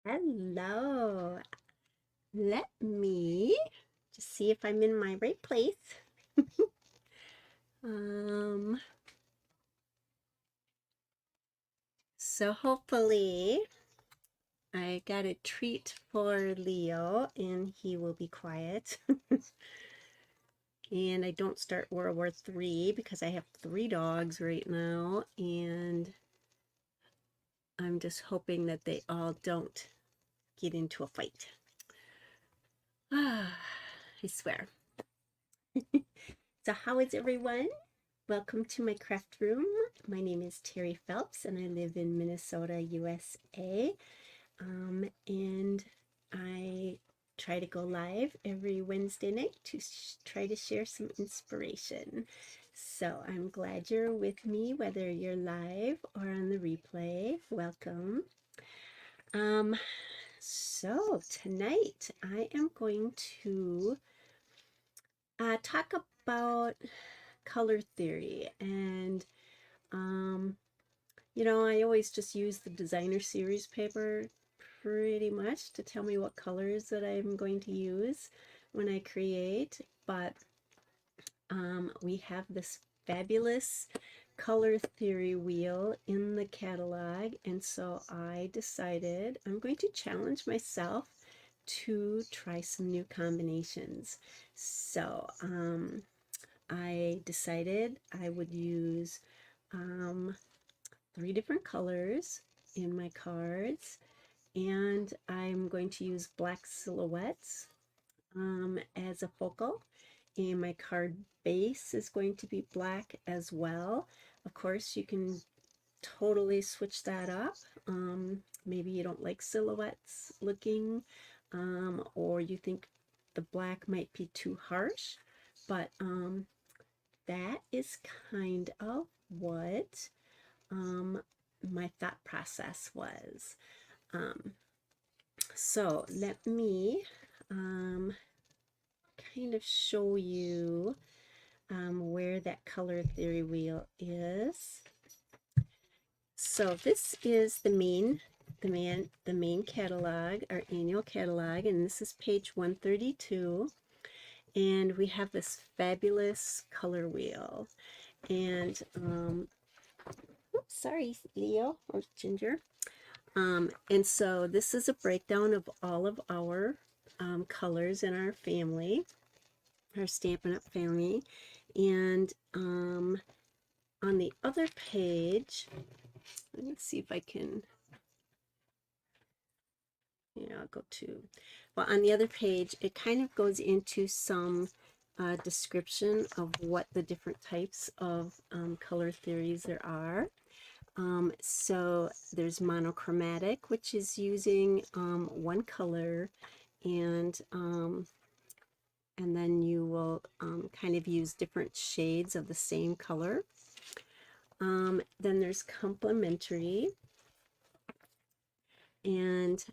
Hello. Let me just see if I'm in my right place. Um, so hopefully I got a treat for Leo and he will be quiet. And I don't start World War III because I have 3 dogs right now, and I'm just hoping that they all don't get into a fight. Ah, I swear. So how is everyone? Welcome to my craft room. My name is Terry Phelps and I live in Minnesota, USA. And I try to go live every Wednesday night to try to share some inspiration. So I'm glad you're with me, whether you're live or on the replay. Welcome. So tonight I am going to talk about color theory, and I always just use the designer series paper pretty much to tell me what colors that I'm going to use when I create. But we have this fabulous color theory wheel in the catalog, and so I decided I'm going to challenge myself to try some new combinations. So I decided I would use 3 different colors in my cards, and I'm going to use black silhouettes as a focal, and my card base is going to be black as well. Of course, you can totally switch that up. Maybe you don't like silhouettes looking, or you think the black might be too harsh, but that is kind of what my thought process was. So let me kind of show you where that color theory wheel is. So this is the main catalog, our annual catalog, and this is page 132. And we have this fabulous color wheel. And oops, sorry, Leo or Ginger. And so this is a breakdown of all of our colors in our family, our Stampin' Up! Family. And on the other page, let me see if I can, I'll go to, well, on the other page, it kind of goes into some description of what the different types of color theories there are. So there's monochromatic, which is using one color, and then you will kind of use different shades of the same color. Then there's complementary, and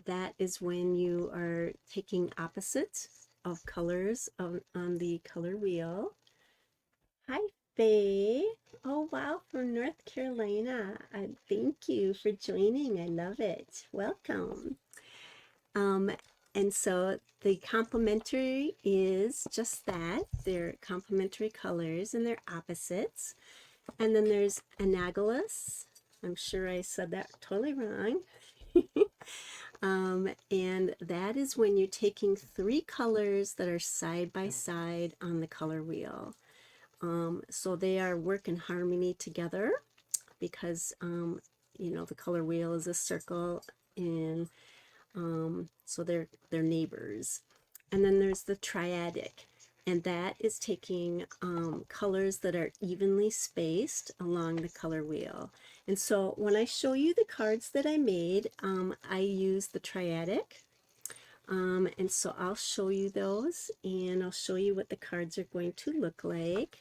that is when you are taking opposites of colors on the color wheel. Hi, Faye. Oh, wow, from North Carolina. Thank you for joining. I love it. Welcome. And so the complementary is just that. They're complementary colors and they're opposites. And then there's analogous. I'm sure I said that totally wrong. And that is when you're taking 3 colors that are side by side on the color wheel. So they are work in harmony together because, the color wheel is a circle, and so they're neighbors. And then there's the triadic, and that is taking colors that are evenly spaced along the color wheel. And so when I show you the cards that I made, I use the triadic. And so I'll show you those, and I'll show you what the cards are going to look like.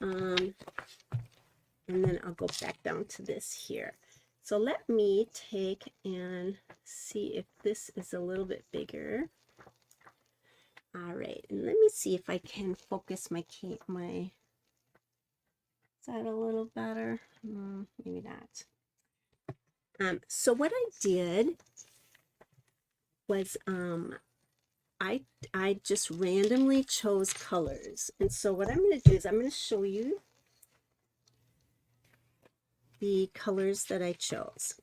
And then I'll go back down to this here. So let me take and see if this is a little bit bigger. All right, and let me see if I can focus my is that a little better? Maybe not. So what I did was I just randomly chose colors. And so what I'm going to do is I'm going to show you the colors that I chose.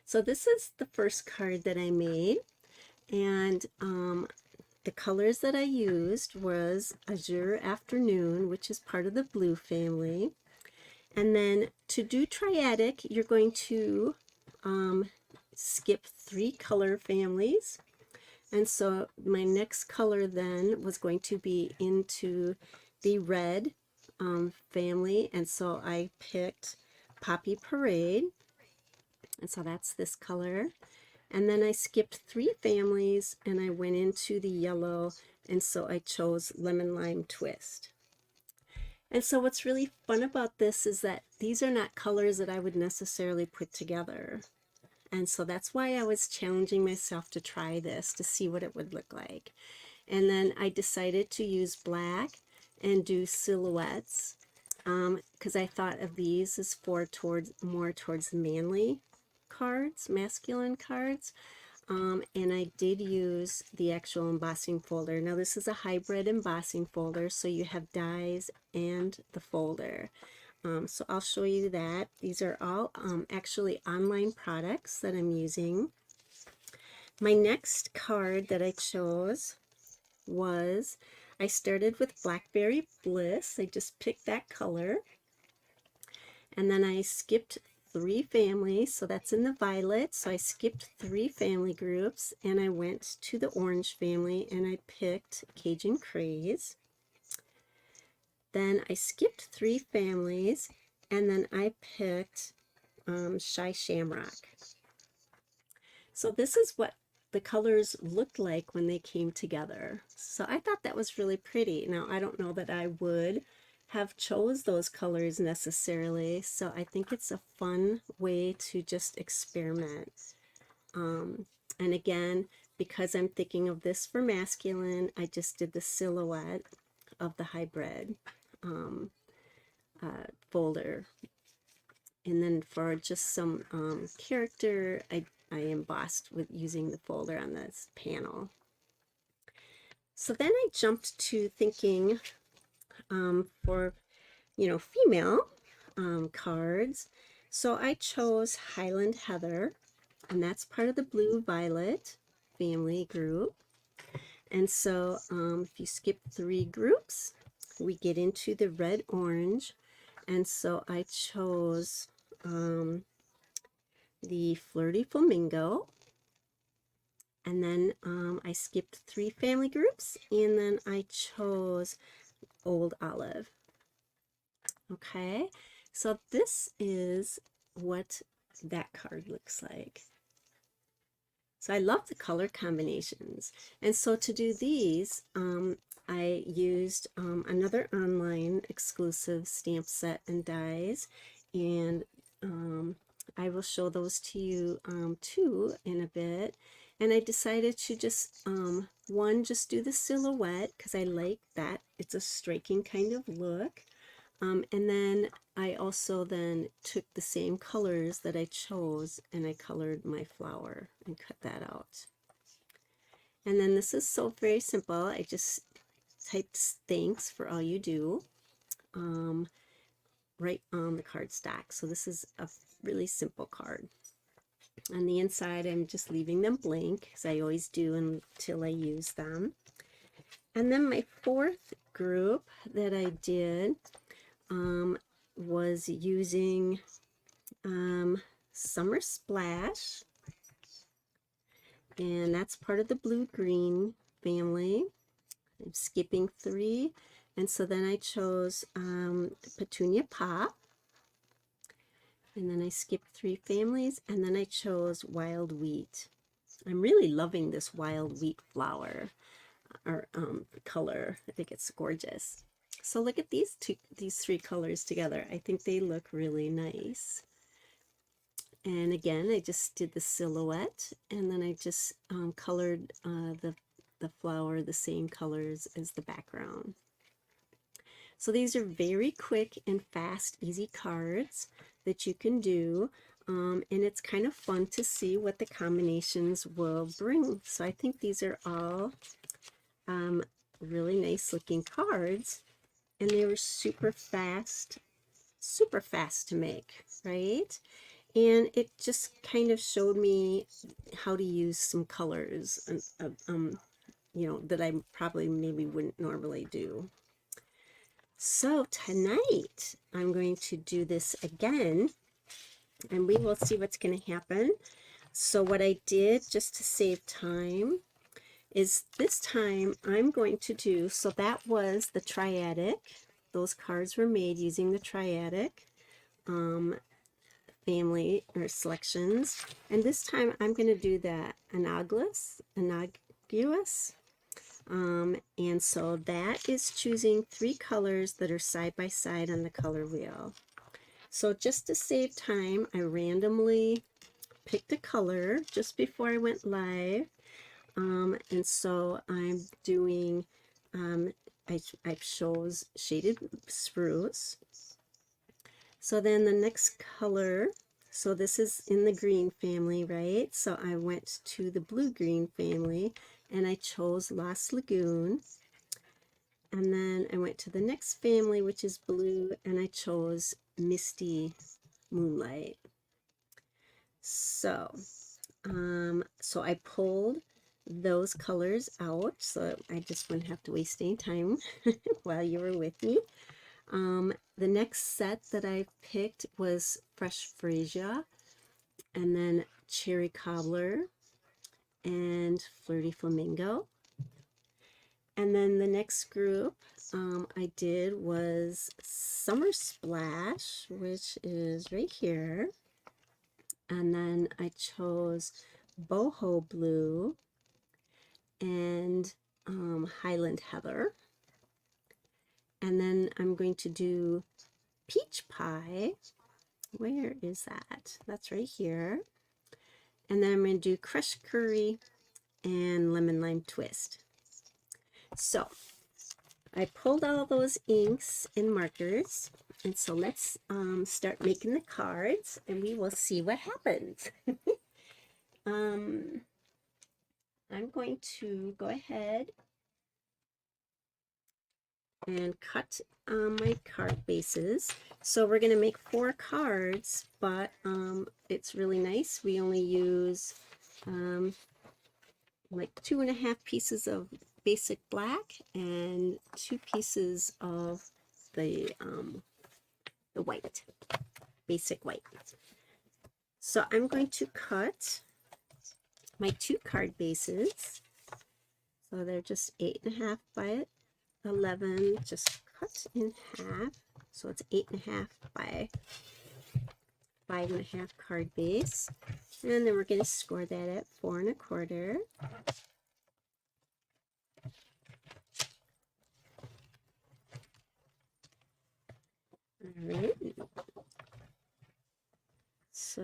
So this is the first card that I made, and the colors that I used was Azure Afternoon, which is part of the blue family. And then to do Triadic, you're going to skip 3 color families. And so my next color then was going to be into the red family. And so I picked Poppy Parade. And so that's this color. And then I skipped 3 families and I went into the yellow. And so I chose Lemon Lime Twist. And so what's really fun about this is that these are not colors that I would necessarily put together. And so that's why I was challenging myself to try this to see what it would look like. And then I decided to use black and do silhouettes because I thought of these as more towards manly cards, masculine cards. And I did use the actual embossing folder. Now this is a hybrid embossing folder, so you have dies and the folder. So I'll show you that. These are all actually online products that I'm using. My next card that I chose was, I started with Blackberry Bliss. I just picked that color. And then I skipped 3 families, so that's in the violet. So I skipped 3 family groups and I went to the orange family and I picked Cajun Craze. Then I skipped 3 families and then I picked Shy Shamrock. So this is what the colors looked like when they came together. So I thought that was really pretty. Now I don't know that I would have chose those colors necessarily, so I think it's a fun way to just experiment. And again, because I'm thinking of this for masculine, I just did the silhouette of the hybrid folder. And then for just some character, I embossed with using the folder on this panel. So then I jumped to thinking for, female cards. So I chose Highland Heather, and that's part of the Blue Violet family group. And so if you skip 3 groups, we get into the red orange. And so I chose the Flirty Flamingo. And then I skipped 3 family groups, and then I chose Old Olive. Okay, so this is what that card looks like. So I love the color combinations. And so to do these, I used another online exclusive stamp set and dies. And I will show those to you too in a bit. And I decided to just, just do the silhouette because I like that. It's a striking kind of look. And then I also then took the same colors that I chose and I colored my flower and cut that out. And then this is so very simple. I just typed thanks for all you do right on the cardstock. So this is a really simple card. On the inside, I'm just leaving them blank because I always do until I use them. And then my 4th group that I did was using Summer Splash, and that's part of the blue-green family. I'm skipping 3, and so then I chose Petunia Pop, and then I skipped 3 families, and then I chose Wild Wheat. I'm really loving this Wild Wheat flower or color. I think it's gorgeous. So look at these 3 colors together. I think they look really nice. And again, I just did the silhouette, and then I just colored the flower the same colors as the background. So these are very quick and fast, easy cards that you can do. And it's kind of fun to see what the combinations will bring. So I think these are all really nice looking cards, and they were super fast to make, right? And it just kind of showed me how to use some colors, you know, that I probably maybe wouldn't normally do. So tonight I'm going to do this again, and we will see what's going to happen. So what I did, just to save time, is this time I'm going to do, so that was the triadic. Those cards were made using the triadic family or selections. And this time I'm going to do that analogous. And so that is choosing 3 colors that are side by side on the color wheel. So just to save time, I randomly picked a color just before I went live. And so I'm doing, I chose Shaded Spruce. So then the next color, so this is in the green family, right? So I went to the blue-green family and I chose Lost Lagoon. And then I went to the next family, which is blue, and I chose Misty Moonlight. So, so I pulled those colors out, so I just wouldn't have to waste any time while you were with me. The next set that I picked was Fresh Freesia, and then Cherry Cobbler, and Flirty Flamingo. And then the next group I did was Summer Splash, which is right here. And then I chose Boho Blue and Highland Heather. And then I'm going to do Peach Pie. Where is that? That's right here. And then I'm going to do Crushed Curry and Lemon Lime Twist. So I pulled all those inks and markers, and so let's start making the cards, and we will see what happens. I'm going to go ahead and cut my card bases. So we're going to make 4 cards, but it's really nice. We only use like 2.5 pieces of basic black and 2 pieces of the white, basic white. So I'm going to cut my 2 card bases. So they're just 8.5 by 11, just cut in half. So it's 8.5 by 5.5 card base. And then we're going to score that at 4 1/4. All right. So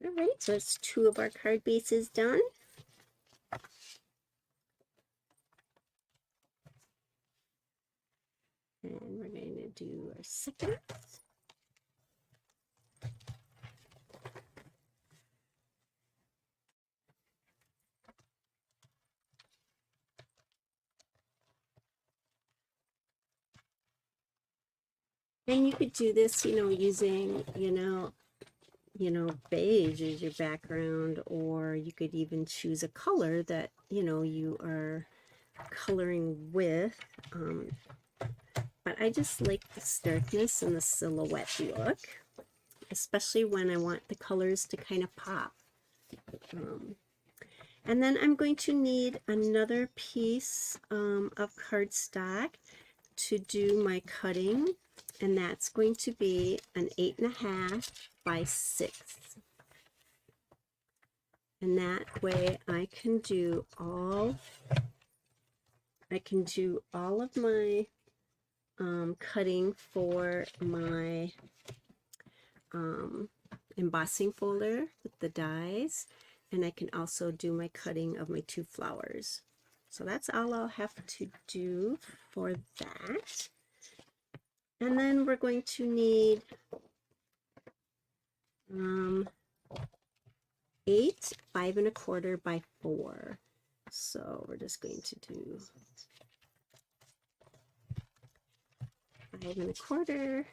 all right, so it's 2 of our card bases done. And we're going to do our second. And you could do this, you know, using, beige as your background, or you could even choose a color that, you are coloring with. But I just like the starkness and the silhouette look, especially when I want the colors to kind of pop. And then I'm going to need another piece of cardstock to do my cutting, and that's going to be an 8.5 by 6. And that way I can do all of my cutting for my embossing folder with the dies, and I can also do my cutting of my 2 flowers. So that's all I'll have to do for that. And then we're going to need 8 5 1/4 by 4. So we're just going to do 5 1/4.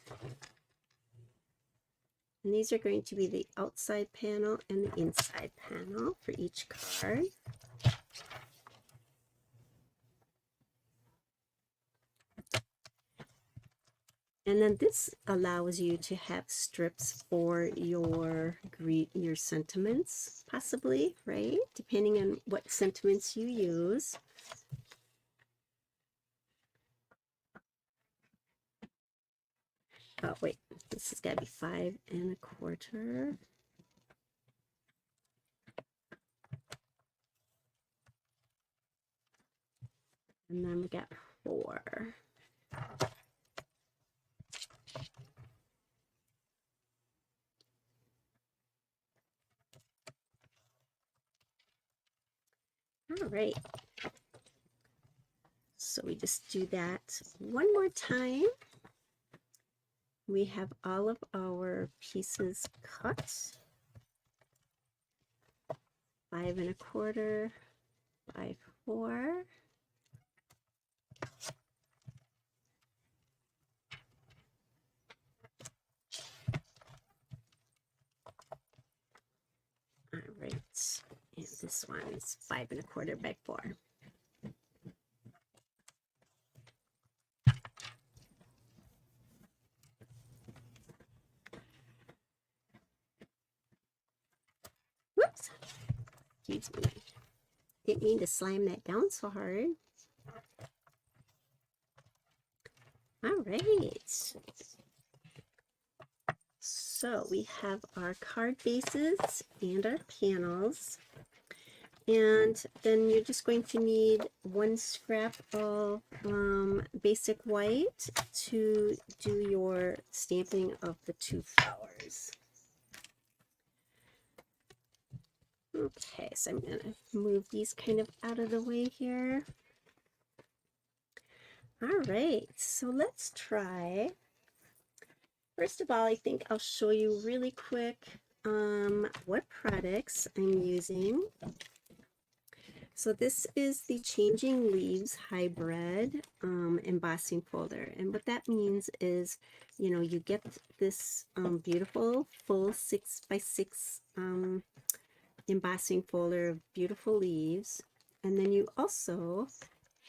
And these are going to be the outside panel and the inside panel for each card. And then this allows you to have strips for your sentiments, possibly, right? Depending on what sentiments you use. Oh, wait, this has got to be 5 1/4. And then we got 4. All right. So we just do that one more time. We have all of our pieces cut. 5 1/4 by 4. All right, and this one's 5 1/4 by 4. Whoops, excuse me. Didn't mean to slam that down so hard. All right. So we have our card bases and our panels. And then you're just going to need 1 scrap of basic white to do your stamping of the 2 flowers. Okay, so I'm going to move these kind of out of the way here. All right, so let's try. First of all, I think I'll show you really quick what products I'm using. So this is the Changing Leaves Hybrid embossing folder. And what that means is, you know, you get this beautiful full 6 by 6 embossing folder of beautiful leaves. And then you also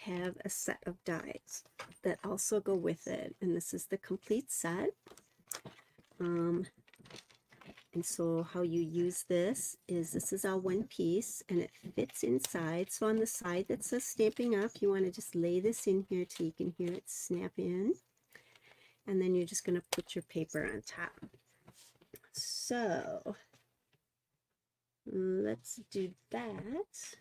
have a set of dies that also go with it. And this is the complete set. And so how you use this is all one piece and it fits inside. So on the side that says Stampin' Up, you want to just lay this in here till you can hear it snap in. And then you're just going to put your paper on top. So let's do that.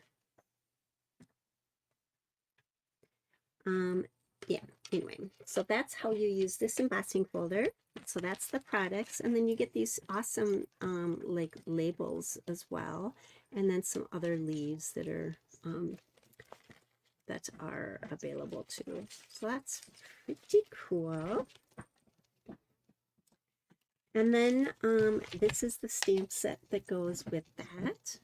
Yeah, anyway, so that's how you use this embossing folder. So that's the products, and then you get these awesome like labels as well, and then some other leaves that are available too. So that's pretty cool. And then this is the stamp set that goes with that.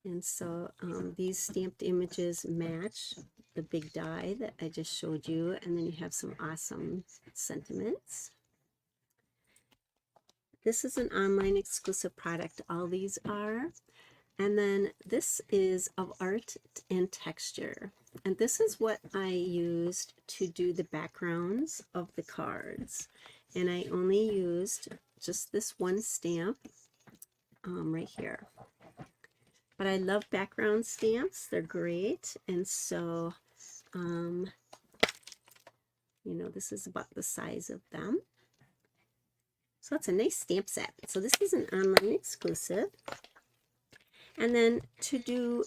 And so these stamped images match the big die that I just showed you, and then you have some awesome sentiments. This is an online exclusive product, all these are. And then this is of art and texture. And this is what I used to do the backgrounds of the cards. And I only used just this one stamp right here. But I love background stamps. They're great. And so, you know, this is about the size of them. So it's a nice stamp set. So this is an online exclusive. And then to do,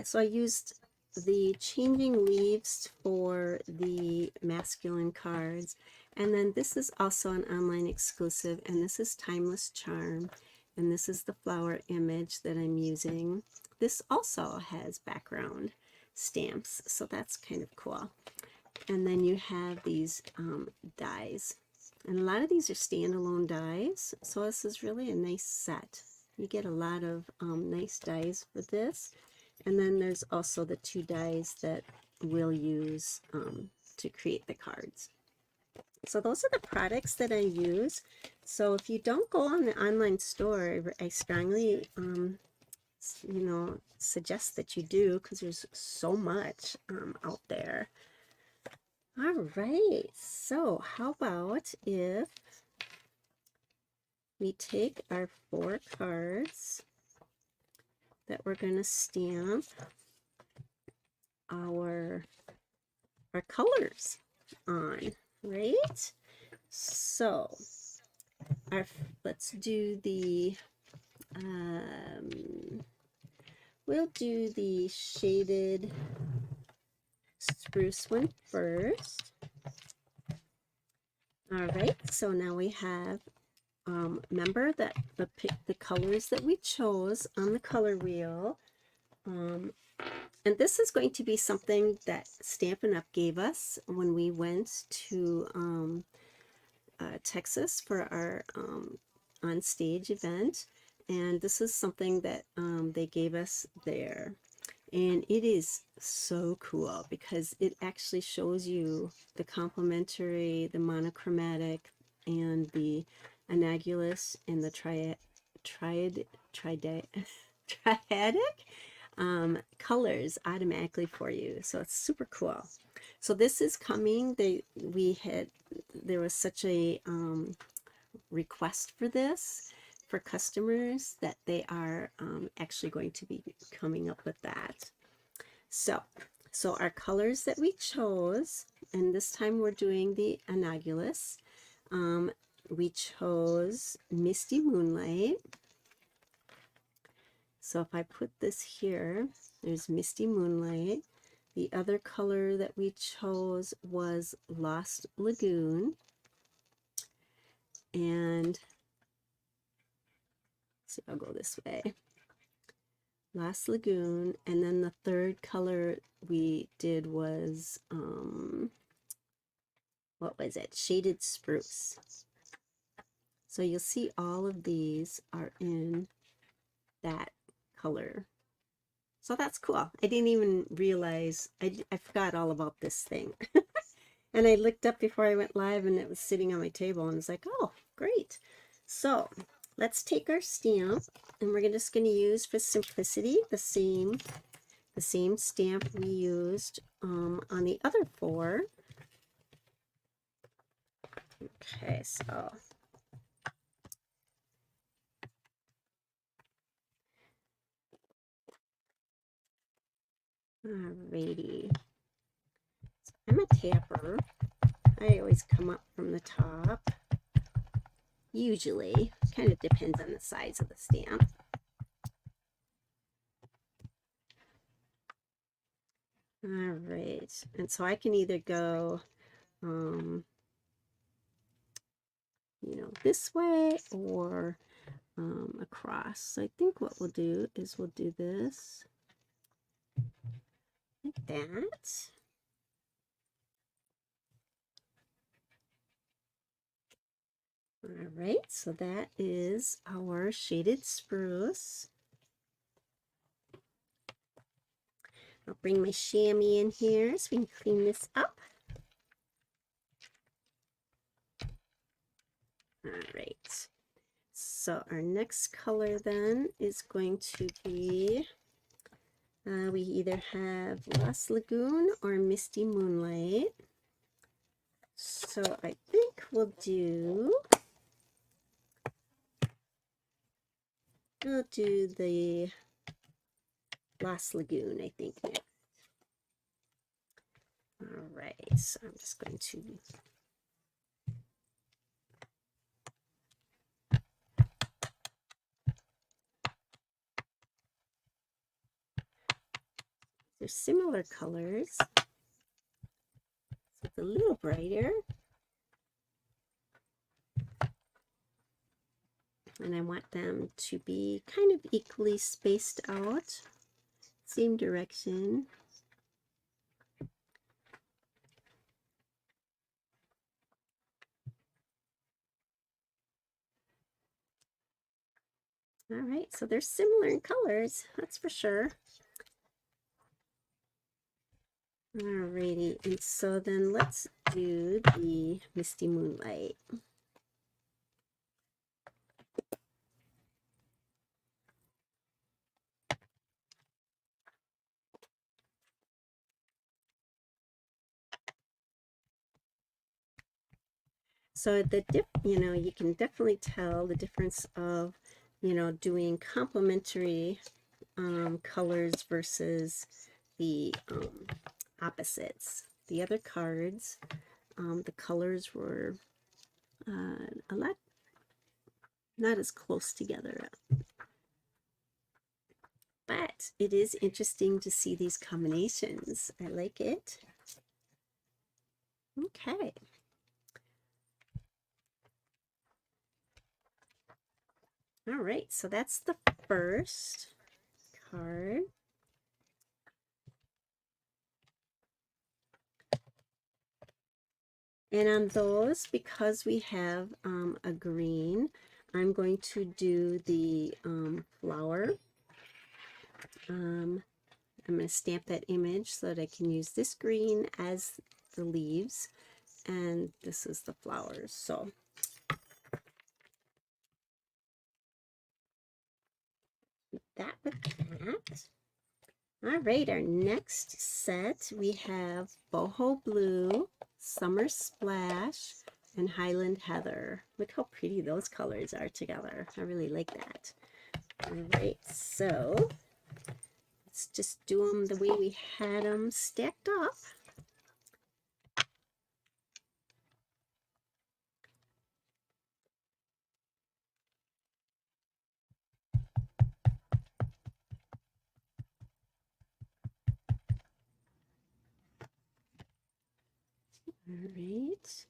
so I used the Changing Leaves for the masculine cards. And then this is also an online exclusive. And this is Timeless Charm. and this is the flower image that I'm using. This also has background stamps, so that's kind of cool. And then you have these dies, and a lot of these are standalone dies, so this is really a nice set. You get a lot of nice dies for this. And then there's also the 2 dies that we'll use to create the cards. So those are the products that I use. So if you don't go on the online store, I strongly suggest that you do, because there's so much out there. All right, so how about if we take our 4 cards that we're going to stamp our colors on, right? So let's do the we'll do the shaded spruce one first. All right, so now we have remember that the colors that we chose on the color wheel, and this is going to be something that Stampin' Up! Gave us when we went to Texas for our on-stage event, and this is something that they gave us there. And it is so cool because it actually shows you the complementary, the monochromatic, and the anagulus and the triadic colors automatically for you. So it's super cool. So this is coming. There was such a request for this for customers that they are actually going to be coming up with that. So our colors that we chose, and this time we're doing the anagulus. We chose Misty Moonlight. So if I put this here, there's Misty Moonlight. The other color that we chose was Lost Lagoon. And see, I'll go this way. Lost Lagoon. And then the third color we did was, what was it? Shaded Spruce. So you'll see all of these are in that color. So that's cool. I didn't even realize, I forgot all about this thing. And I looked up before I went live and it was sitting on my table and it's like, oh, great. So let's take our stamp and we're just going to use, for simplicity, the same stamp we used on the other 4. Okay, so alrighty. So I'm a tapper. I always come up from the top. Usually, kind of depends on the size of the stamp. All right, and so I can either go, this way or across. So I think what we'll do is we'll do this like that. All right, so that is our shaded spruce. I'll bring my chamois in here so we can clean this up. All right, so our next color then is going to be, we either have Lost Lagoon or Misty Moonlight. So I think we'll do the Lost Lagoon, I think, next. All right, so I'm just going to they're similar colors, so it's a little brighter. and I want them to be kind of equally spaced out, same direction. All right, so they're similar in colors, that's for sure. Alrighty, and so then let's do the Misty Moonlight. So you can definitely tell the difference of, doing complementary colors versus the opposites. The other cards, the colors were a lot not as close together. But it is interesting to see these combinations. I like it. Okay. All right, so that's the first card. And on those, because we have a green, I'm going to do the flower. I'm going to stamp that image so that I can use this green as the leaves, and this is the flowers. So that with that. All right, our next set, we have Boho Blue, Summer Splash, and Highland Heather. Look how pretty those colors are together. I really like that. All right, so let's just do them the way we had them stacked up. All right.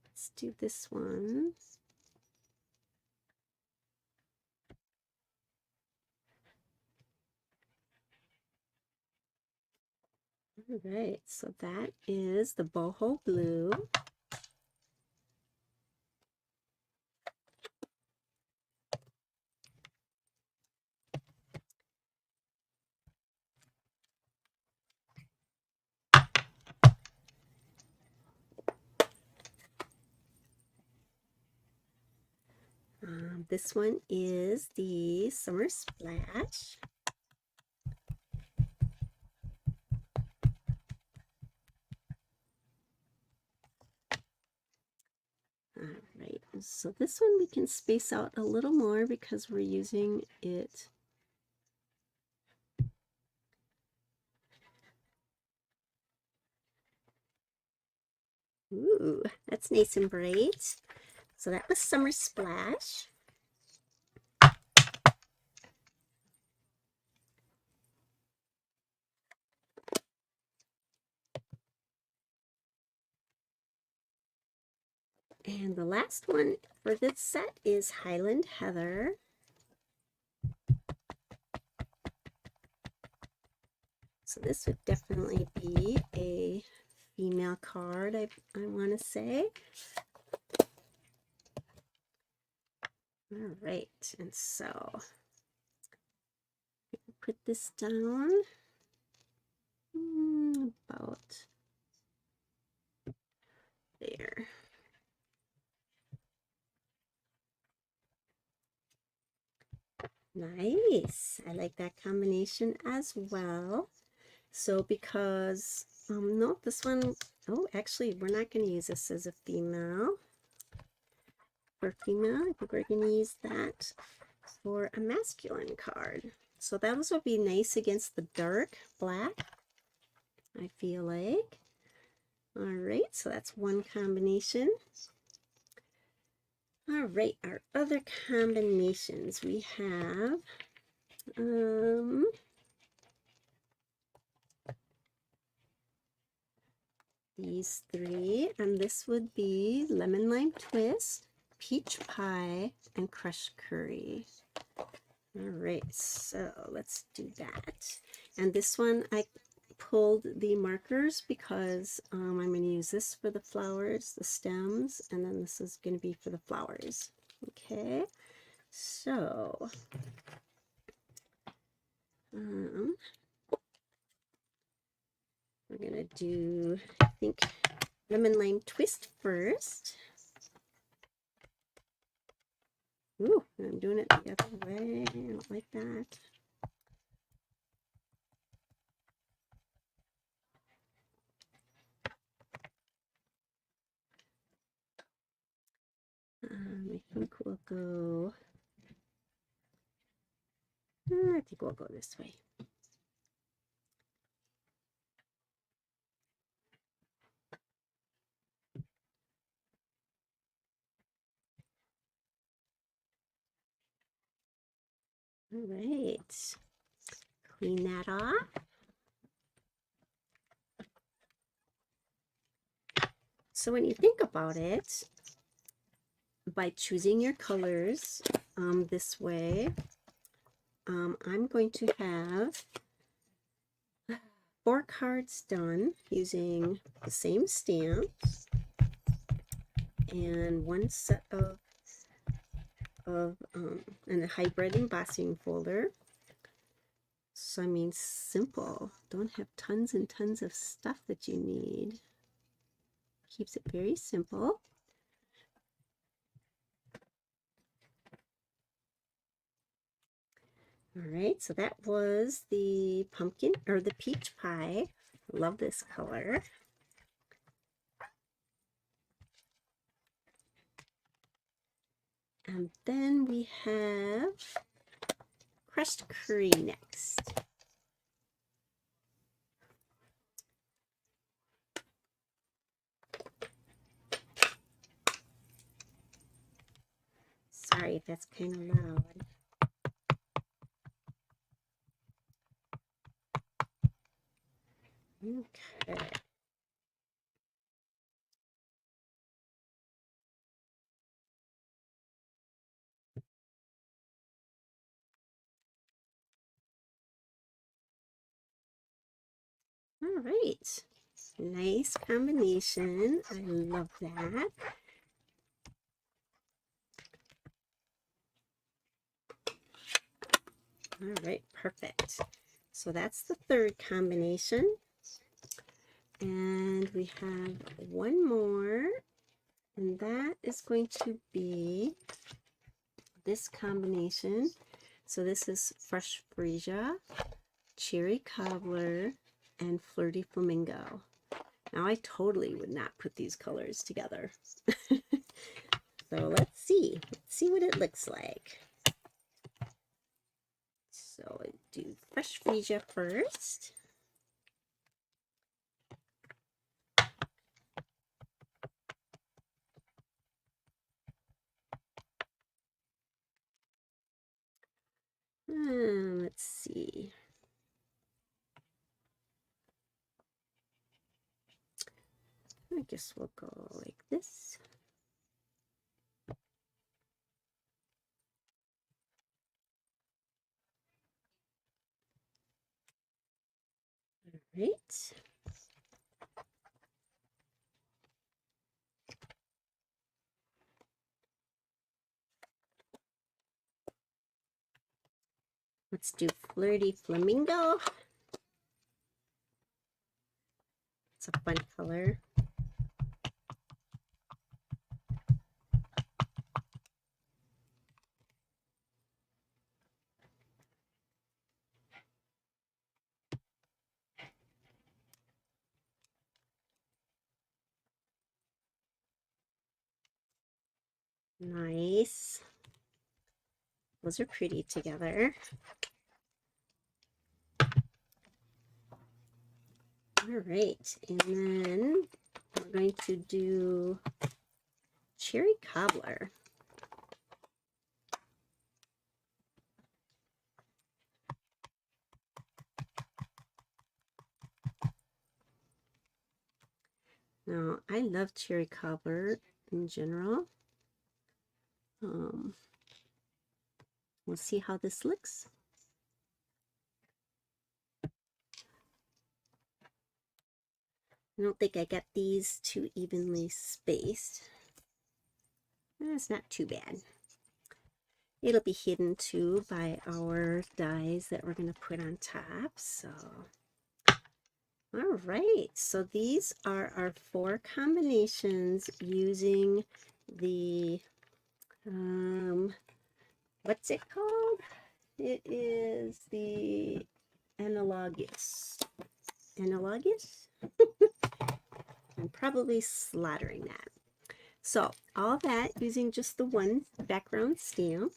Let's do this one. All right, so that is the Boho Blue. This one is the Summer Splash. All right, so this one we can space out a little more because we're using it. Ooh, that's nice and bright. So that was Summer Splash. And the last one for this set is Highland Heather. So this would definitely be a female card, I want to say. All right, and so put this down about there. Nice. I like that combination as well. So because, no, this one, oh, actually, we're not going to use this as a female. For female, I think we're going to use that for a masculine card. So those would be nice against the dark black, I feel like. All right, so that's one combination. All right, our other combinations we have, these three, and this would be lemon lime twist, peach pie, and crushed curry. All right, so let's do that. And this one I pulled the markers because I'm going to use this for the flowers, the stems, and then this is going to be for the flowers. Okay, so we're going to do, I think, lemon lime twist first. Ooh, I'm doing it the other way. I don't like that. I think we'll go, I think we'll go this way. All right, clean that off. So when you think about it, by choosing your colors this way, I'm going to have 4 cards done using the same stamps and 1 set of and a hybrid embossing folder. So I mean, simple. Don't have tons and tons of stuff that you need. Keeps it very simple. All right, so that was the pumpkin or the peach pie. Love this color. And then we have crushed curry next. Sorry if that's kind of loud. Okay. All right. Nice combination. I love that. All right, perfect. So that's the third combination. And we have one more, and that is going to be this combination. So this is fresh freesia, cherry cobbler, and flirty flamingo. Now I totally would not put these colors together. So let's see what it looks like. So I do fresh freesia first. Let's see. I guess we'll go like this. All right. Let's do flirty flamingo. It's a fun color. Nice. Those are pretty together. All right, and then we're going to do cherry cobbler. Now, I love cherry cobbler in general. We'll see how this looks. I don't think I got these too evenly spaced. It's not too bad. It'll be hidden too by our dies that we're going to put on top. So, all right. So these are our 4 combinations using the, what's it called? It is the Analogus. Analogus? I'm probably slaughtering that. So all that using just the one background stamp.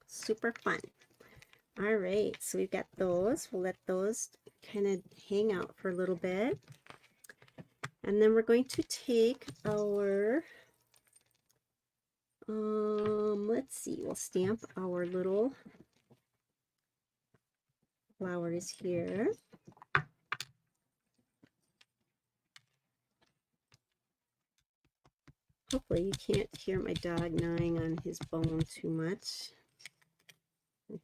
Super fun. All right, so we've got those. We'll let those kind of hang out for a little bit. And then we're going to take our, let's see, we'll stamp our little flowers here. Hopefully you can't hear my dog gnawing on his bone too much. I'm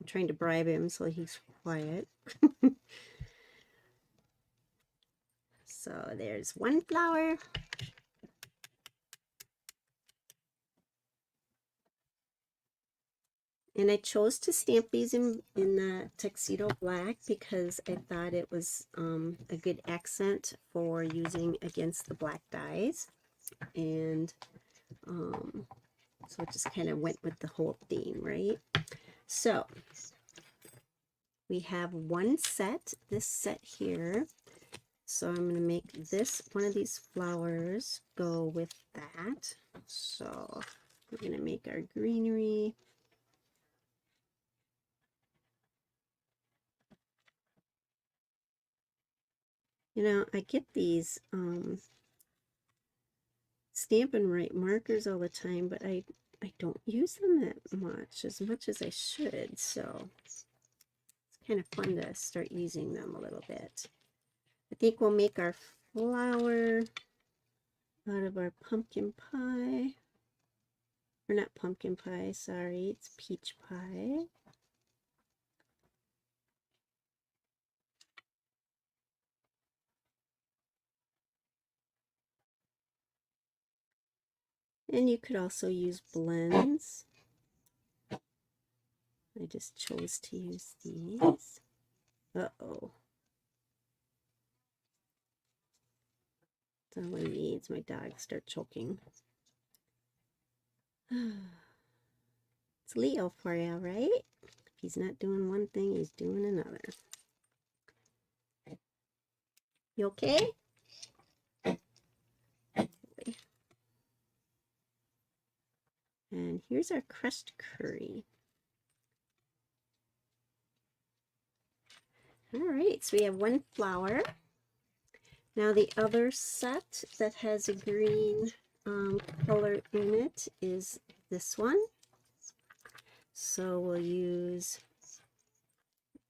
trying to bribe him so he's quiet. So there's one flower. And I chose to stamp these in the Tuxedo Black because I thought it was a good accent for using against the black dies. And so it just kind of went with the whole theme, right? So we have one set, this set here. So I'm going to make this, one of these flowers go with that. So we're going to make our greenery. You know, I get these Stampin' Write markers all the time, but I don't use them that much as I should. So it's kind of fun to start using them a little bit. I think we'll make our flower out of our pumpkin pie. Or not pumpkin pie, sorry, it's peach pie. And you could also use blends. I just chose to use these. Uh-oh. That's all I need is my dog start choking. It's Leo for you, right? If he's not doing one thing, he's doing another. You okay? And here's our crushed curry. All right, so we have one flower. Now the other set that has a green color in it is this one. So we'll use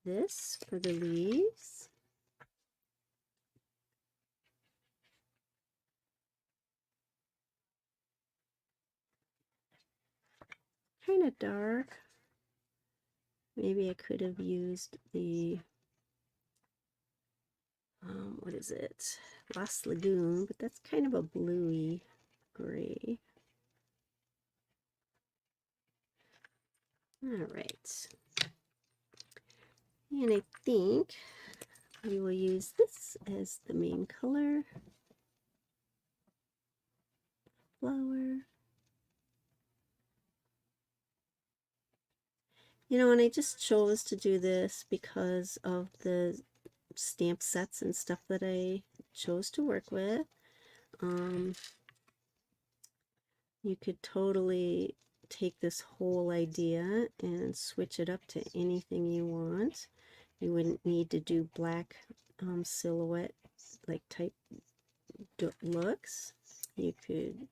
this for the leaves. Kind of dark. Maybe I could have used the, what is it? Lost Lagoon, but that's kind of a bluey gray. All right. And I think we will use this as the main color. Flower. You know, and I just chose to do this because of the stamp sets and stuff that I chose to work with. You could totally take this whole idea and switch it up to anything you want. You wouldn't need to do black silhouette like type looks. You could,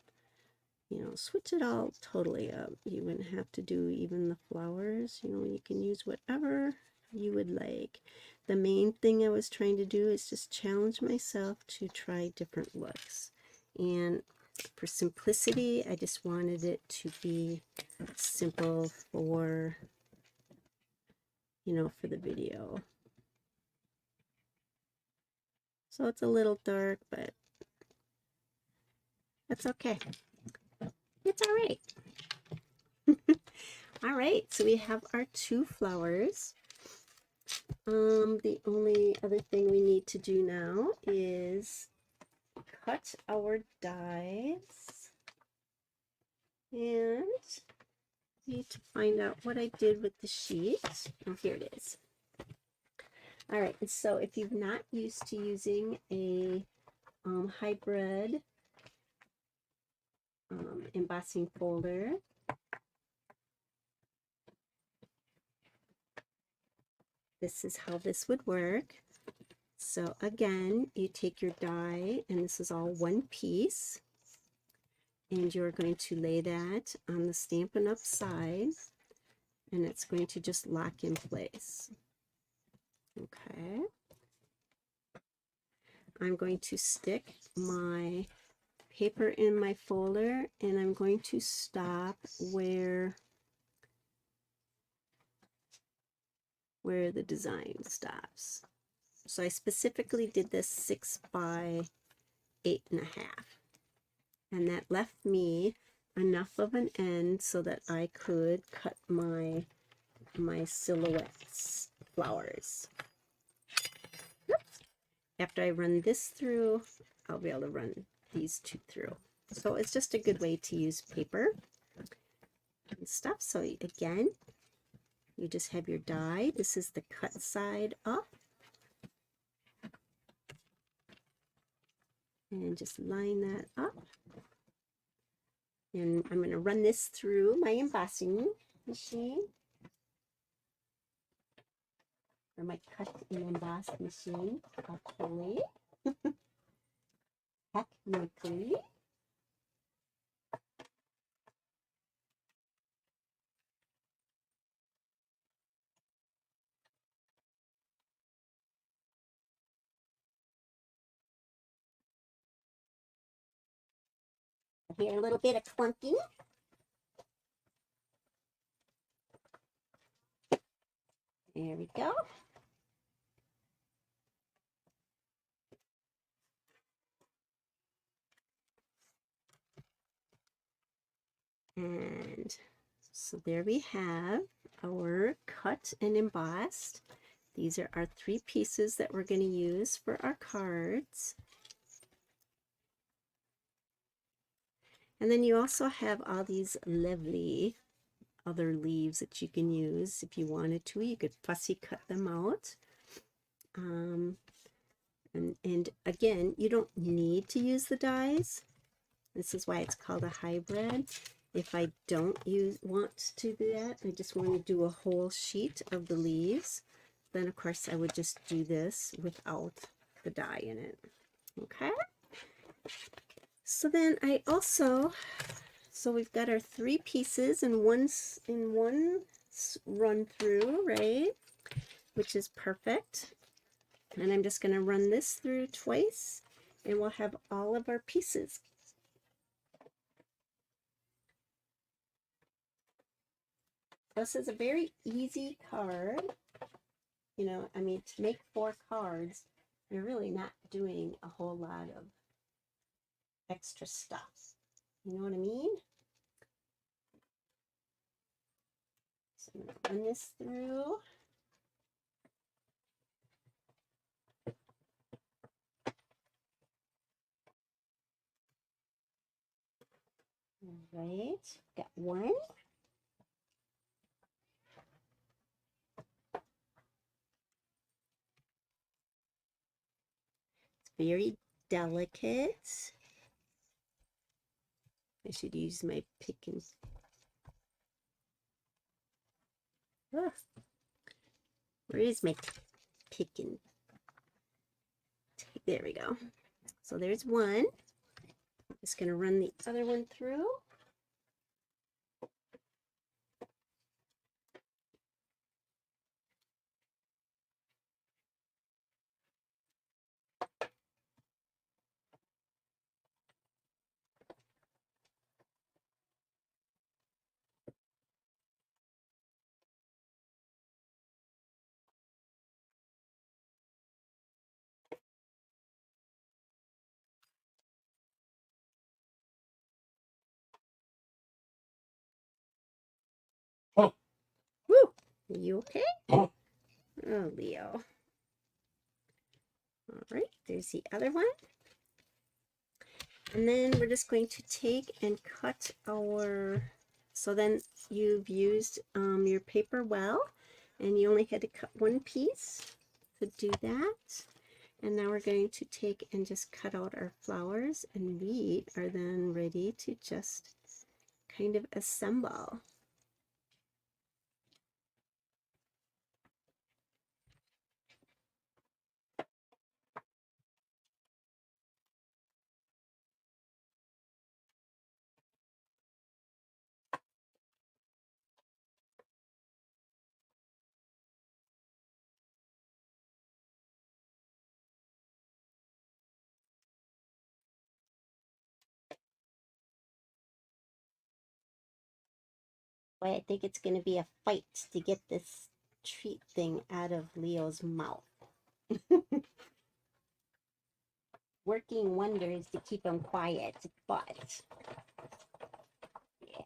you know, switch it all totally up. You wouldn't have to do even the flowers. You know, you can use whatever you would like. The main thing I was trying to do is just challenge myself to try different looks. And for simplicity, I just wanted it to be simple for, you know, for the video. So it's a little dark, but that's okay. It's all right. All right, so we have our 2 flowers. The only other thing we need to do now is cut our dies. And I need to find out what I did with the sheet. Oh, here it is. All right, and so if you've not used to using a hybrid embossing folder, this is how this would work. So again, you take your die, and this is all one piece, and you're going to lay that on the Stampin' Up! Side, and it's going to just lock in place. Okay. I'm going to stick my paper in my folder, and I'm going to stop where the design stops. So I specifically did this 6 by 8.5, and that left me enough of an end so that I could cut my silhouettes flowers. Oops. After I run this through, I'll be able to run these 2 through. So it's just a good way to use paper and stuff. So again, you just have your die. This is the cut side up. And just line that up. And I'm going to run this through my embossing machine, or my cut and emboss machine, actually. Technically. I hear a little bit of clunking. There we go. And so there we have our cut and embossed. These are our 3 pieces that we're going to use for our cards. And then you also have all these lovely other leaves that you can use if you wanted to. You could fussy cut them out. And again, you don't need to use the dies. This is why it's called a hybrid. If I don't want to do that, I just want to do a whole sheet of the leaves, then of course I would just do this without the die in it. Okay. So then I also, so we've got our 3 pieces in one run through, right? Which is perfect. And I'm just going to run this through twice, and we'll have all of our pieces. This is a very easy card. You know, I mean, to make 4 cards, you're really not doing a whole lot of extra stuff. You know what I mean? So I'm going to run this through. All right, got one. It's very delicate. I should use my pick and... Ah, where is my pick and... There we go. So there's one. I'm just going to run the other one through. You okay? Oh, Leo. All right, there's the other one. And then we're just going to take and cut our, so then you've used your paper well, and you only had to cut one piece to do that. And now we're going to take and just cut out our flowers, and we are then ready to just kind of assemble. Boy, I think it's going to be a fight to get this treat thing out of Leo's mouth. Working wonders to keep him quiet, but yeah.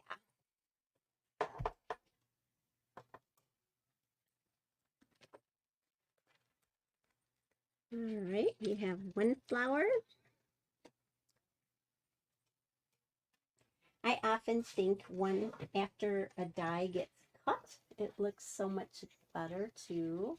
All right, we have one flower. I often think when after a die gets cut, it looks so much better too.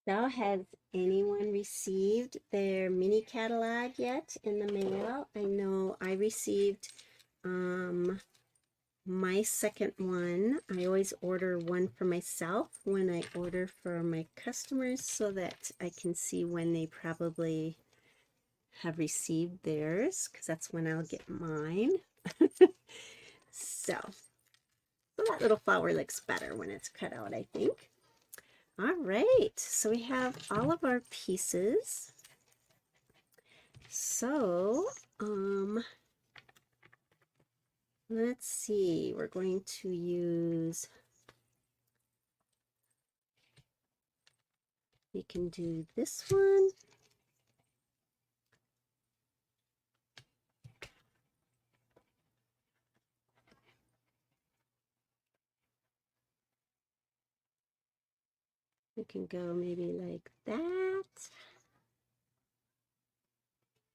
So has anyone received their mini catalog yet in the mail? I know I received my second one. I always order one for myself when I order for my customers so that I can see when they probably have received theirs, because that's when I'll get mine. So that little flower looks better when it's cut out, I think. All right, so we have all of our pieces. So, let's see, we're going to use, we can do this one. We can go maybe like that.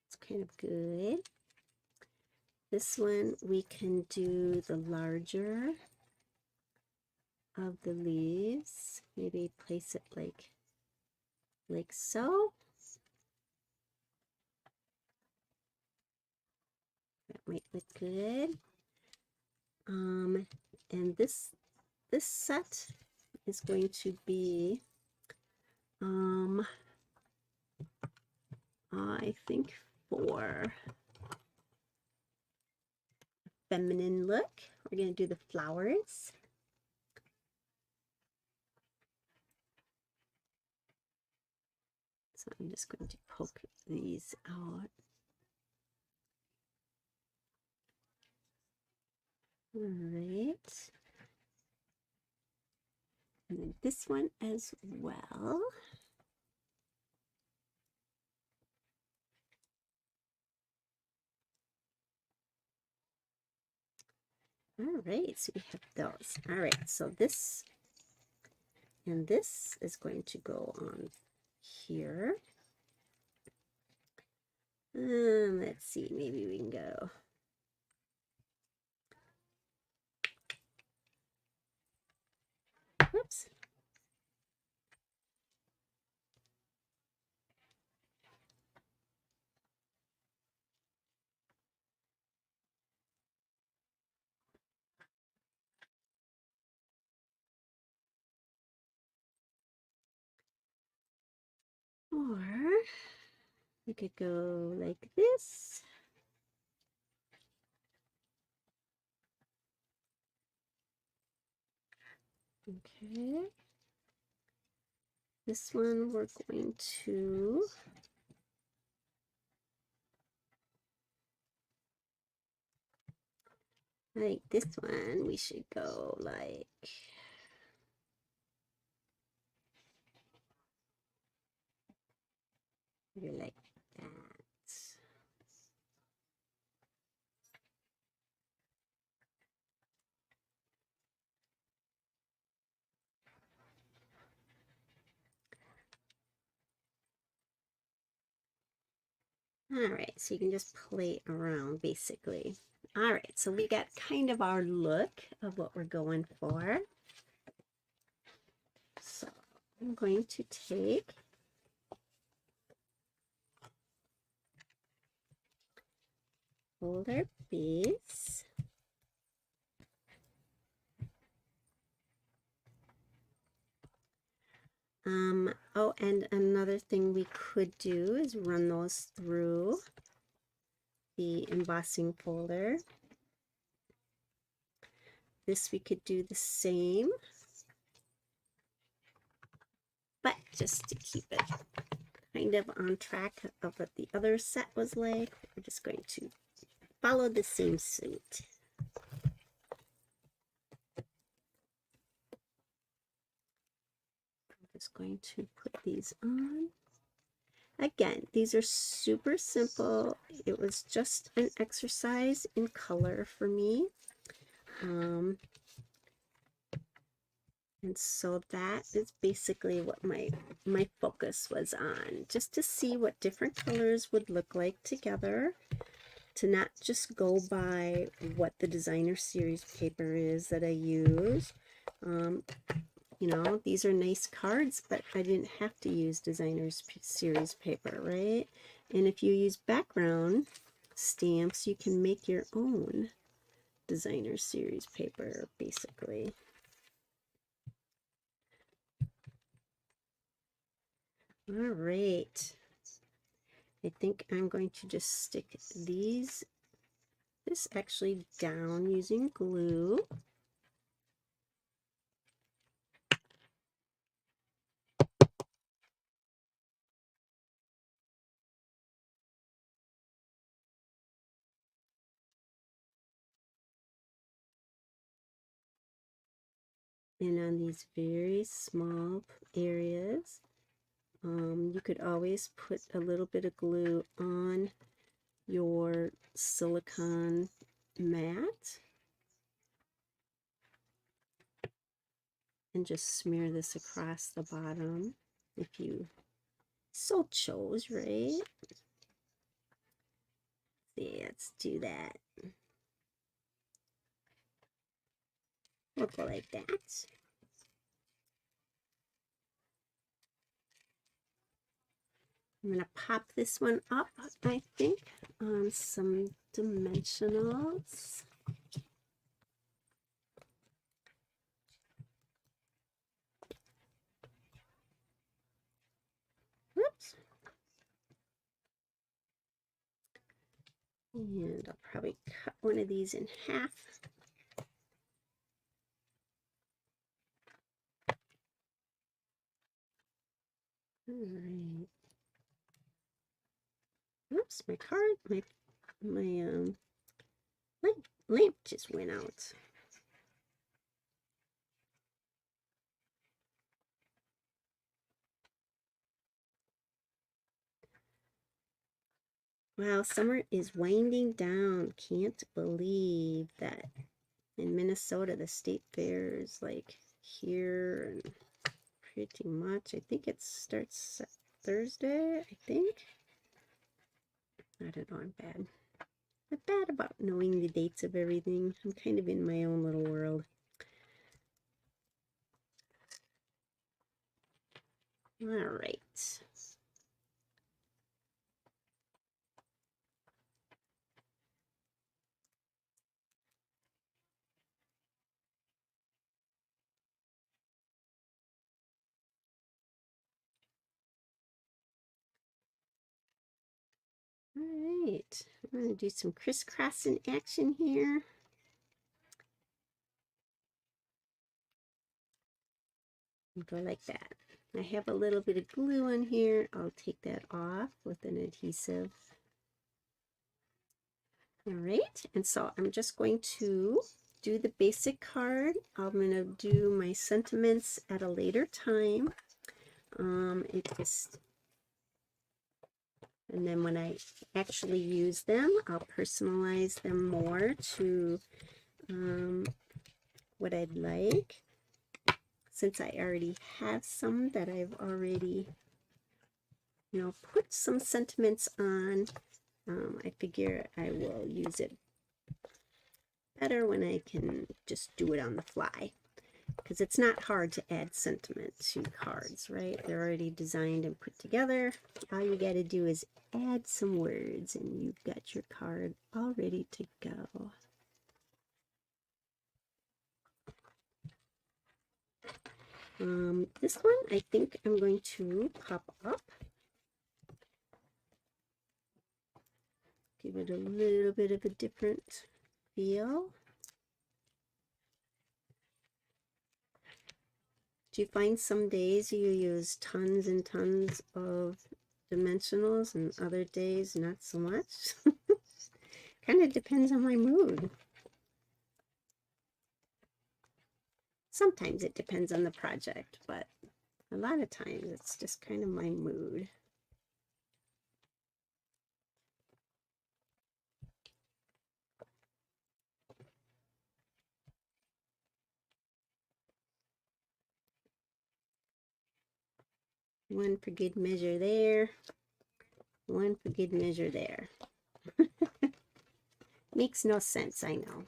It's kind of good. This one, we can do the larger of the leaves. Maybe place it like so. That might look good. And this set is going to be, I think for feminine look, we're going to do the flowers. So I'm just going to poke these out. All right. And then this one as well. All right, so we have those. All right, so this and this is going to go on here. Let's see, maybe we can go. Whoops. Or we could go like this. Okay. This one we're going to I think this one we should go like maybe like that. All right, so you can just play around basically. All right, so we got kind of our look of what we're going for. So I'm going to take folder base. Oh, and another thing we could do is run those through the embossing folder. This we could do the same, but just to keep it kind of on track of what the other set was like, we're just going to follow the same suit. I'm just going to put these on. Again, these are super simple. It was just an exercise in color for me. And so that is basically what my focus was on, just to see what different colors would look like together, to not just go by what the designer series paper is that I use. You know, these are nice cards, but I didn't have to use designer's series paper, right? And if you use background stamps, you can make your own designer series paper, basically. All right. I think I'm going to just stick this actually down using glue. And on these very small areas, you could always put a little bit of glue on your silicone mat and just smear this across the bottom if you so chose, right? Yeah, let's do that. We'll go like that. I'm going to pop this one up, I think, on some dimensionals. Whoops. And I'll probably cut one of these in half. All right. Oops, my card, my lamp just went out. Wow, summer is winding down. Can't believe that in Minnesota the state fair is like here and pretty much. I think it starts Thursday, I think. I don't know, I'm bad. I'm bad about knowing the dates of everything. I'm kind of in my own little world. All right. All right. I'm going to do some crisscrossing action here. Go like that. I have a little bit of glue in here. I'll take that off with an adhesive. All right, and so I'm just going to do the basic card. I'm going to do my sentiments at a later time. And then when I actually use them, I'll personalize them more to what I'd like. Since I already have some that I've already, put some sentiments on, I figure I will use it better when I can just do it on the fly. Because it's not hard to add sentiment to cards, right? They're already designed and put together. All you got to do is add some words and you've got your card all ready to go. This one I think I'm going to pop up. Give it a little bit of a different feel. Do you find some days you use tons and tons of dimensionals and other days not so much? Kind of depends on my mood. Sometimes it depends on the project, but a lot of times it's just kind of my mood. One for good measure there. One for good measure there. Makes no sense, I know.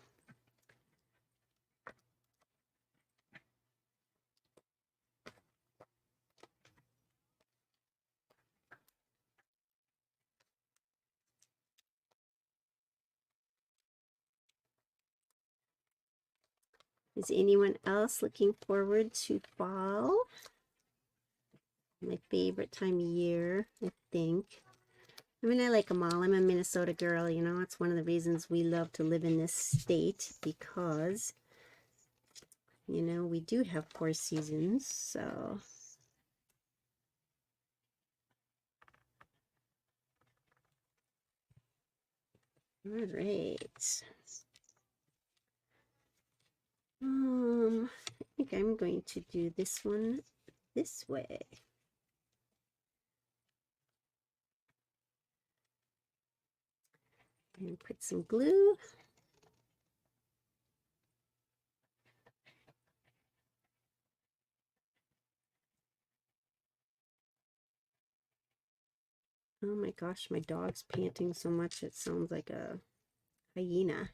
Is anyone else looking forward to fall? My favorite time of year, I think. I mean, I like them all. I'm a Minnesota girl, you know. It's one of the reasons we love to live in this state because, you know, we do have 4 seasons, so. All right. I think I'm going to do this one this way. And put some glue. Oh my gosh, my dog's panting so much it sounds like a hyena.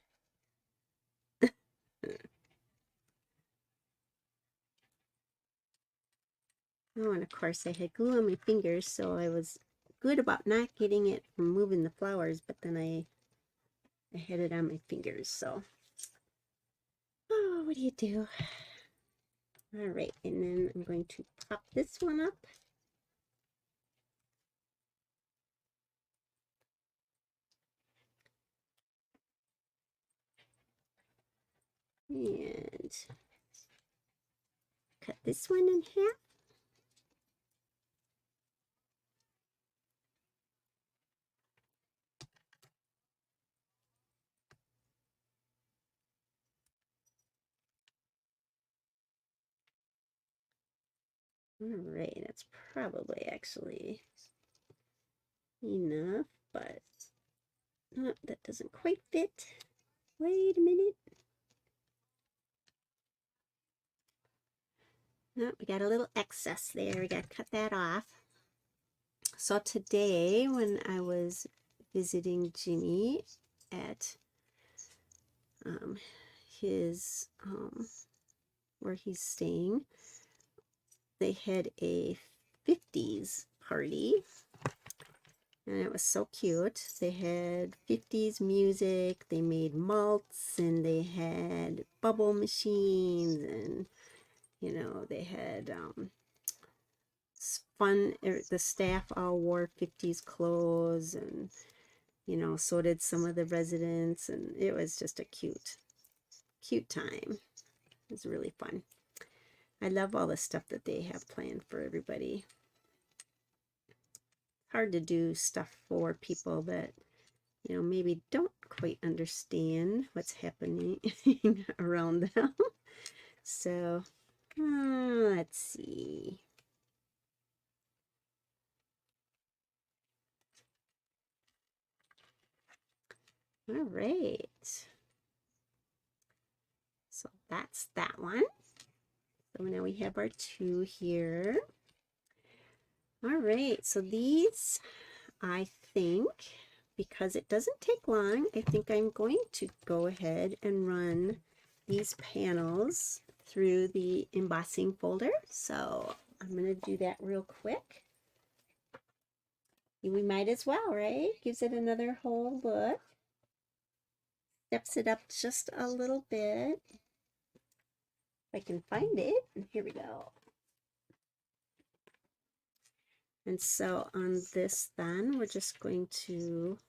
Oh, and of course I had glue on my fingers, so I was good about not getting it from moving the flowers, but then I had it on my fingers, so. Oh, what do you do? All right, and then I'm going to pop this one up. And cut this one in half. All right, that's probably actually enough, but oh, that doesn't quite fit. Wait a minute. Oh, we got a little excess there. We got to cut that off. So today, when I was visiting Jimmy at his where he's staying, they had a 50s party, and it was so cute. They had 50s music, they made malts, and they had bubble machines, and you know, they had fun. The staff all wore 50s clothes, and you know, so did some of the residents, and it was just a cute time. It was really fun. I love all the stuff that they have planned for everybody. Hard to do stuff for people that you know, maybe don't quite understand what's happening around them. So, let's see. All right. So that's that one. So now we have our two here. All right. So these, I think, because it doesn't take long, I think I'm going to go ahead and run these panels through the embossing folder. So I'm going to do that real quick. We might as well, right? Gives it another whole look. Steps it up just a little bit. If I can find it. Here we go. And so on this then, we're just going to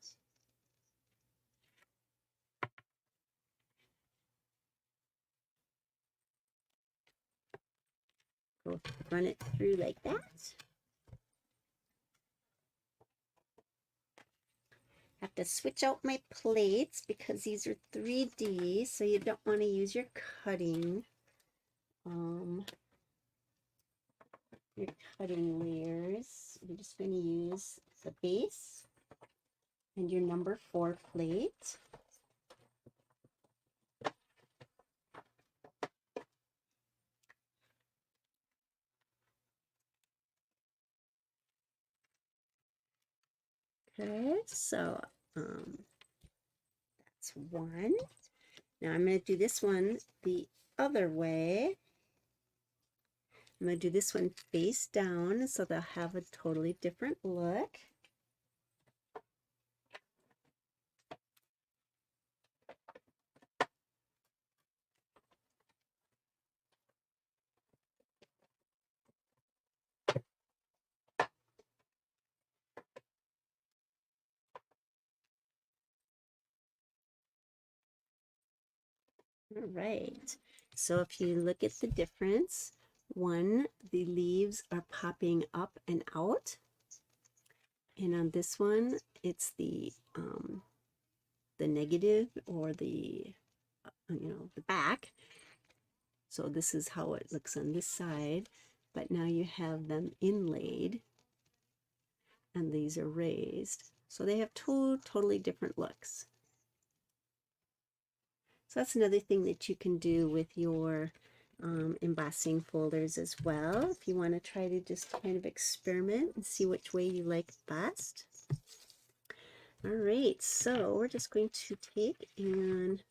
go run it through like that. Have to switch out my plates because these are 3D, so you don't want to use your cutting layers. You're just going to use the base and your number 4 plate. Okay, so that's one. Now I'm going to do this one the other way. I'm going to do this one face down so they'll have a totally different look. All right, so if you look at the difference, one, the leaves are popping up and out, and on this one, it's the negative, or the the back. So this is how it looks on this side, but now you have them inlaid, and these are raised, so they have two totally different looks. So that's another thing that you can do with your embossing folders as well, if you want to try to just kind of experiment and see which way you like best. All right, so we're just going to take and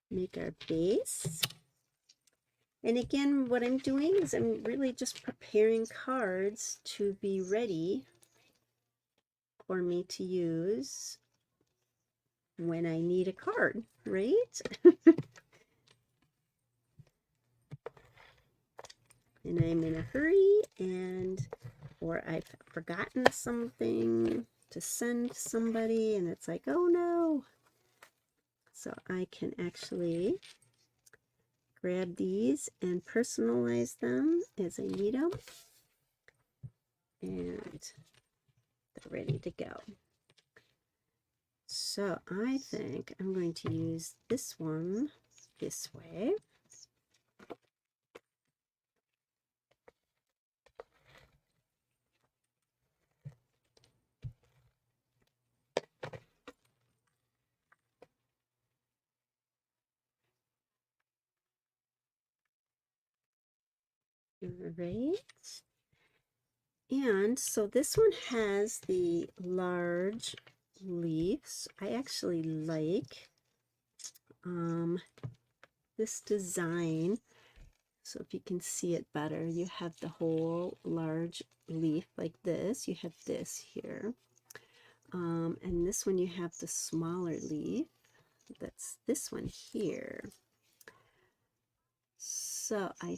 make our base. And again, what I'm doing is I'm really just preparing cards to be ready for me to use when I need a card, right? And I'm in a hurry, or I've forgotten something to send somebody, and it's like, oh no. So I can actually grab these and personalize them as I need them, and they're ready to go. So I think I'm going to use this one this way. Right. And so this one has the large leaves. I actually like this design. So if you can see it better, you have the whole large leaf like this. You have this here. And this one you have the smaller leaf. That's this one here. So I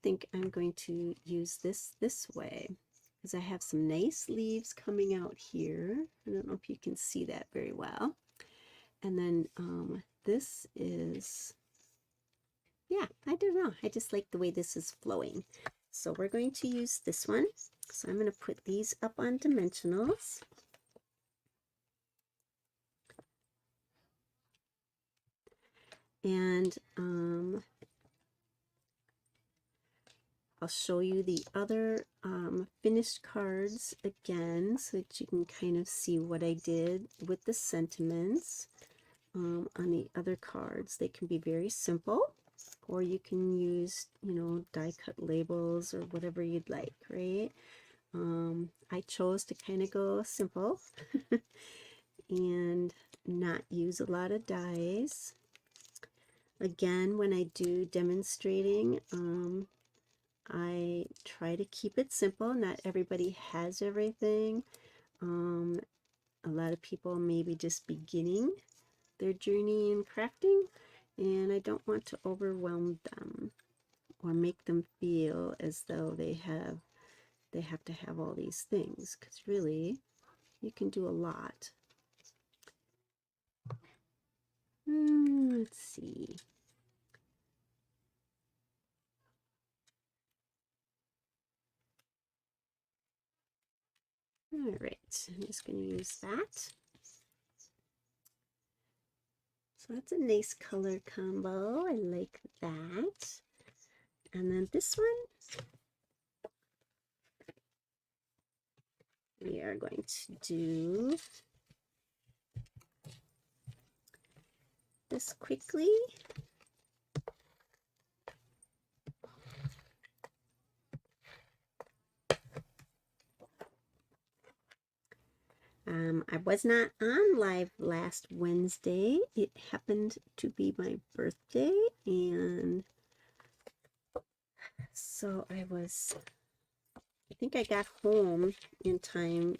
think I'm going to use this way, because I have some nice leaves coming out here. I don't know if you can see that very well. And then this is yeah, I don't know. I just like the way this is flowing. So we're going to use this one. So I'm going to put these up on dimensionals. And I'll show you the other finished cards again so that you can kind of see what I did with the sentiments on the other cards. They can be very simple, or you can use, you know, die cut labels or whatever you'd like, right? I chose to kind of go simple and not use a lot of dies. Again, when I do demonstrating, I try to keep it simple. Not everybody has everything. A lot of people may be just beginning their journey in crafting, and I don't want to overwhelm them or make them feel as though they have to have all these things, because really you can do a lot. Let's see. All right, I'm just going to use that. So that's a nice color combo. I like that. And then this one, we are going to do this quickly. I was not on live last Wednesday. It happened to be my birthday, and so I think I got home in time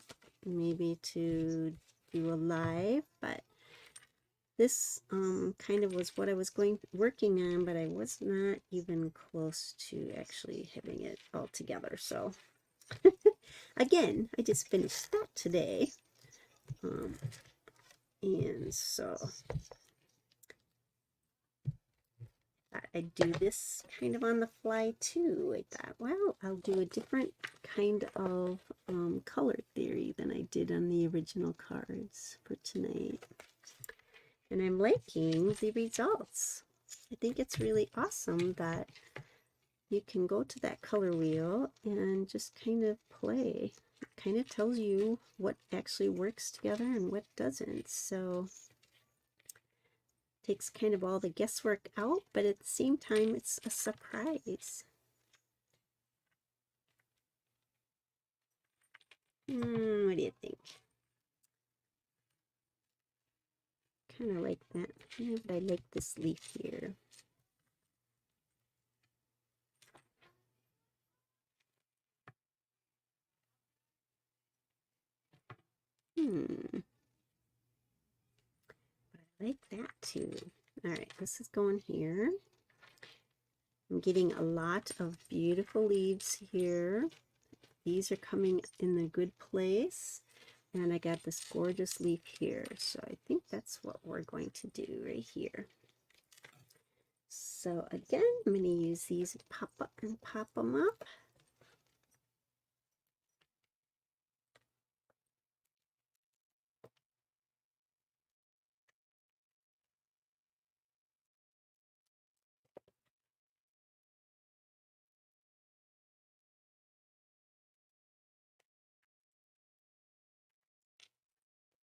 maybe to do a live, but this kind of was what I was working on, but I was not even close to actually having it all together. So again, I just finished that today. And so I do this kind of on the fly too. I thought, well, I'll do a different kind of color theory than I did on the original cards for tonight. And I'm liking the results. I think it's really awesome that you can go to that color wheel and just kind of play. It kind of tells you what actually works together and what doesn't. So takes kind of all the guesswork out, but at the same time, it's a surprise. What do you think? Kind of like that. Yeah, but I like this leaf here. I like that too. All right, this is going here. I'm getting a lot of beautiful leaves here. These are coming in a good place. And I got this gorgeous leaf here. So I think that's what we're going to do right here. So again, I'm going to use these pop up and pop them up.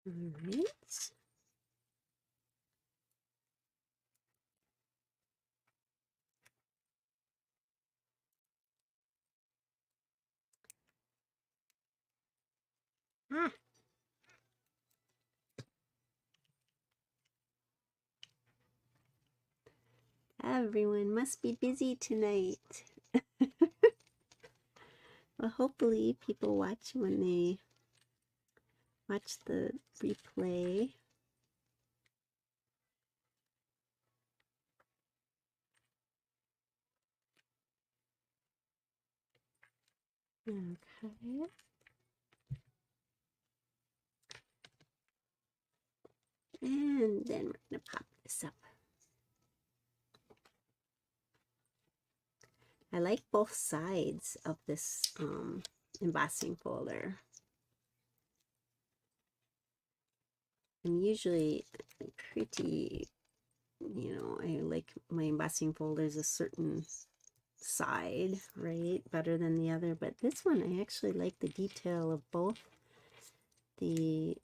All right. Ah, everyone must be busy tonight. Well, hopefully people watch when they watch the replay. Okay. And then we're going to pop this up. I like both sides of this embossing folder. I'm usually pretty, I like my embossing folders a certain side, right, better than the other, but this one I actually like the detail of both the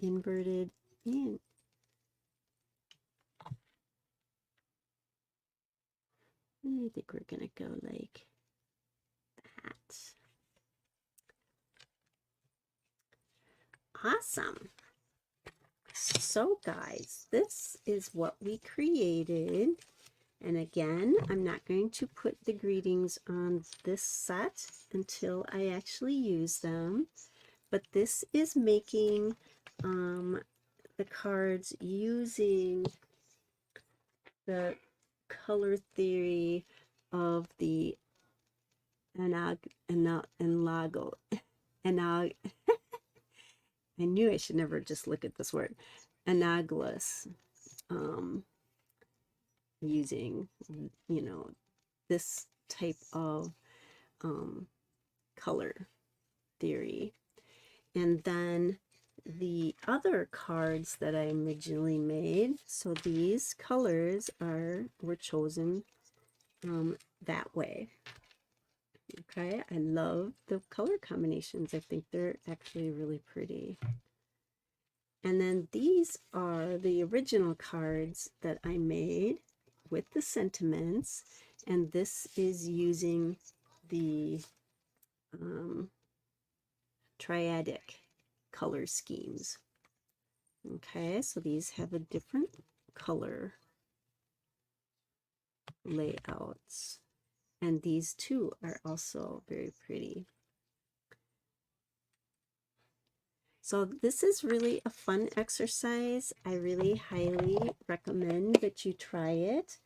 inverted and I think we're gonna go like that. Awesome. So guys, this is what we created. And again, I'm not going to put the greetings on this set until I actually use them. But this is making the cards using the color theory of the Anago. I knew I should never just look at this word. Analogous. Using, this type of color theory. And then the other cards that I originally made, so these colors were chosen that way. Okay, I love the color combinations. I think they're actually really pretty. And then these are the original cards that I made with the sentiments, and this is using the triadic color schemes. Okay, so these have a different color layouts, and these two are also very pretty. So this is really a fun exercise. I really highly recommend that you try it.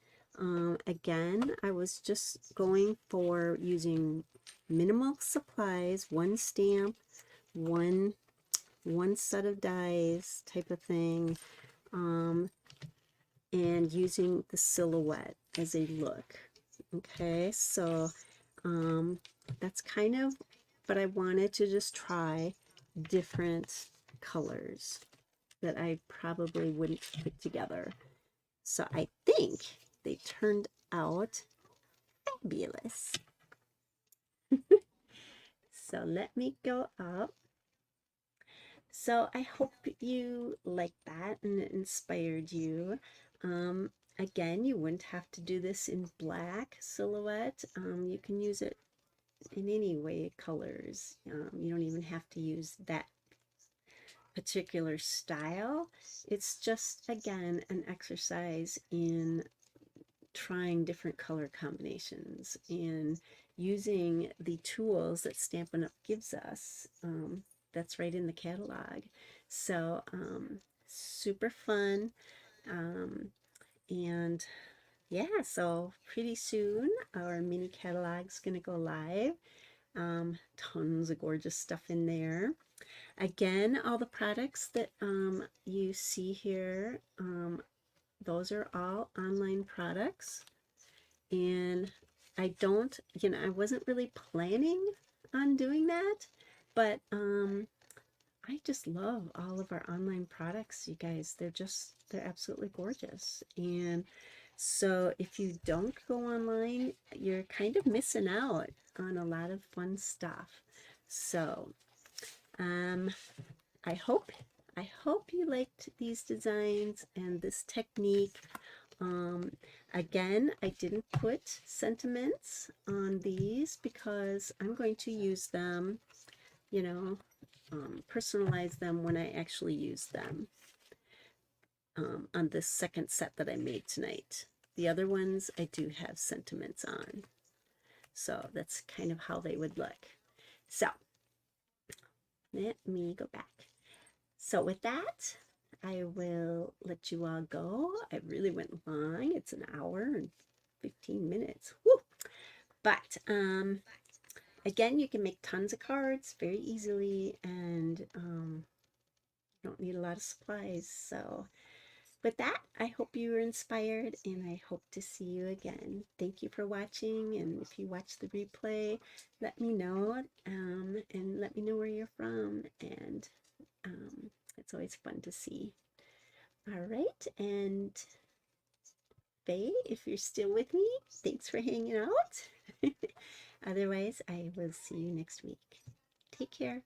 Again, I was just going for using minimal supplies, one stamp, one set of dies type of thing, and using the silhouette as a look. Okay, so that's kind of, but I wanted to just try different colors that I probably wouldn't put together. So I think they turned out fabulous. So let me go up. So I hope you like that and it inspired you. Again, you wouldn't have to do this in black silhouette. You can use it in any way colors. You don't even have to use that particular style. It's just, again, an exercise in trying different color combinations and using the tools that Stampin' Up! Gives us. That's right in the catalog. So super fun. And yeah, so pretty soon our mini catalog's gonna go live. Tons of gorgeous stuff in there. Again, all the products that you see here, those are all online products. And I don't, I wasn't really planning on doing that, but I just love all of our online products, you guys. They're absolutely gorgeous. And so if you don't go online, you're kind of missing out on a lot of fun stuff. So I hope you liked these designs and this technique. Again, I didn't put sentiments on these because I'm going to use them, personalize them when I actually use them on this second set that I made tonight. The other ones I do have sentiments on. So that's kind of how they would look. So let me go back. So with that, I will let you all go. I really went long. It's an hour and 15 minutes. Woo! But again, you can make tons of cards very easily, and you don't need a lot of supplies. So with that, I hope you were inspired, and I hope to see you again. Thank you for watching, and if you watch the replay, let me know, and let me know where you're from, and it's always fun to see. All right, and Faye, if you're still with me, thanks for hanging out. Otherwise, I will see you next week. Take care.